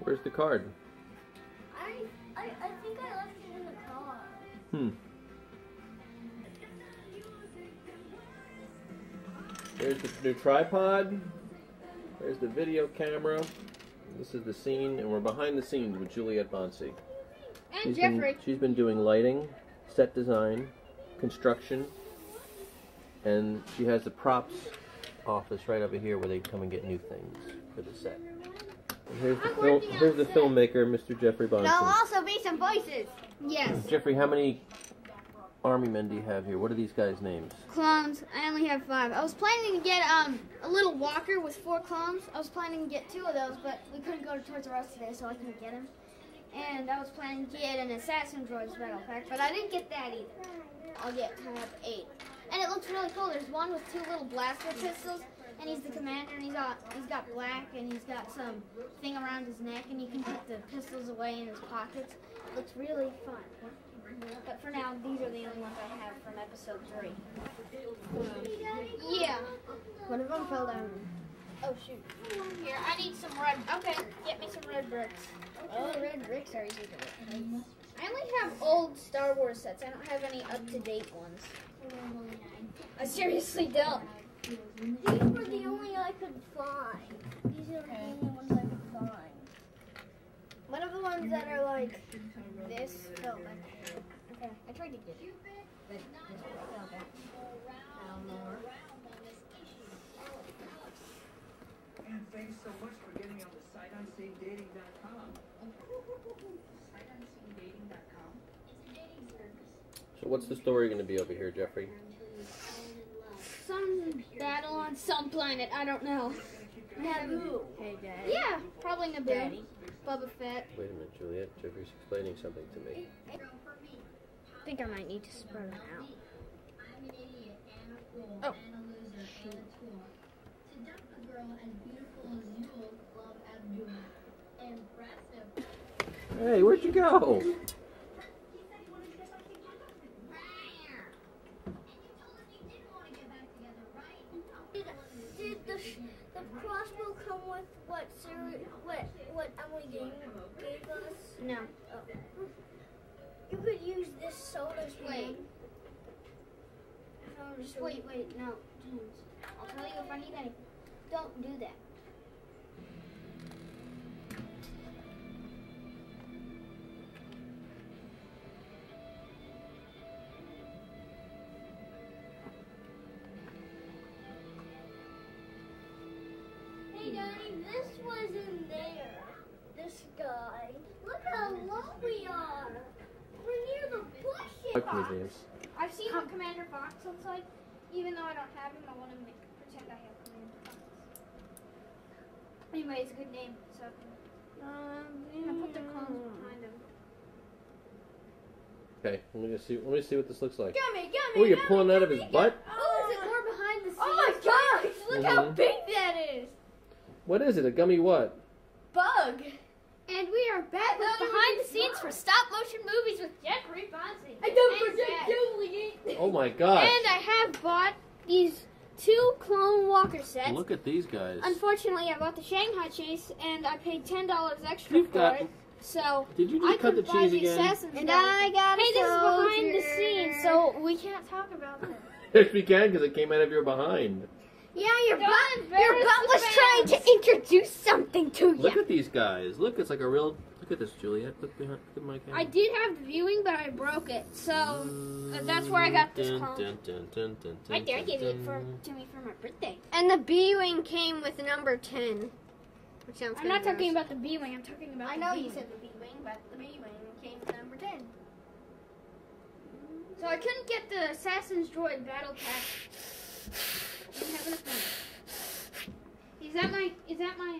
Where's the card? I think I left it in the car. There's the new tripod. There's the video camera. This is the scene, and we're behind the scenes with Juliet Bonsi. And Jeffrey. She's been doing lighting, set design, construction, and she has the props office right over here where they come and get new things for the set. And here's the filmmaker, Mr. Jeffrey Bonsi. There'll also be some voices. Yes. Jeffrey, how many army men do you have here? What are these guys' names? Clones. I only have 5. I was planning to get a little walker with 4 clones. I was planning to get 2 of those, but we couldn't go to Toys R Us today, so I couldn't get them. And I was planning to get an Assassin Droids battle pack, but I didn't get that either. I'll get Tab 8. And it looks really cool. There's one with 2 little blaster pistols, and he's the commander, and he's got black, and he's got some thing around his neck, and you can put the pistols away in his pockets. It looks really fun. But for now, these are the only ones I have from episode 3. Yeah. One of them fell down. Oh, shoot. Here, I need some red. Okay, get me some red bricks. Oh, red bricks are easy to make. I only have old Star Wars sets. I don't have any up-to-date ones. I seriously don't. These were the only I could find. These are the only ones I could find. One of the ones that are like this felt like. Okay, I tried to get it. But this fell back. And thanks so much for getting on the SightUnseenDating.com. SightUnseenDating.com? It's a dating service. So what's the story going to be over here, Jeffrey? Some battle on some planet. I don't know. Naboo. Hey, Daddy. Yeah, probably Naboo. Daddy. Bubba Fett. Wait a minute, Juliet. Jeffrey's explaining something to me. I think I might need to spread them out. Oh. Hey, where'd you go? Did the crossbow come with what Emily gave us? No. Oh. You could use this soda stream. Wait, no. James, I'll tell you if I need anything. Don't do that. Hey, Daddy, this was in there. This guy. Look how low we are. We're near the bushes. Talk to me, James. I've seen what Commander Fox looks like. Even though I don't have him, I want to pretend I have Commander Fox. Anyway, it's a good name, so I put the clones behind him. Okay, let me see what this looks like. Gummy. Oh, you're pulling out of his butt? Oh, is it more behind the scenes? Oh my gosh! Look how big that is! What is it? A gummy what? Bug. And we are back with behind the scenes for stop motion movies with Jeffrey Bonsi. I don't forget Julie. Oh my gosh. And I have bought these 2 Clone Walker sets. Look at these guys. Unfortunately, I bought the Shanghai Chase and I paid $10 extra You've for got- it. So Did you just I cut the could buy cheese the again? Assassin's And Droid. I got a Hey, this is behind the soldier. scenes, so we can't talk about that. Yes, we can, because it came out of your behind. Yeah, your butt embarrass was the trying fans. to introduce something to you. Look at these guys. Look, it's like a real... Look at this, Juliet. Look behind. Look at my camera. I did have the viewing, but I broke it, so that's where I got this clone. Right there, I gave it to me for my birthday. And the B-Wing came with number 10. Which sounds I'm not talking about the B-wing. I'm talking about. I the know B-wing. you said the B-Wing, but the B-Wing came with number 10. So I couldn't get the Assassin's Droid battle pack. Didn't have enough money. Is that my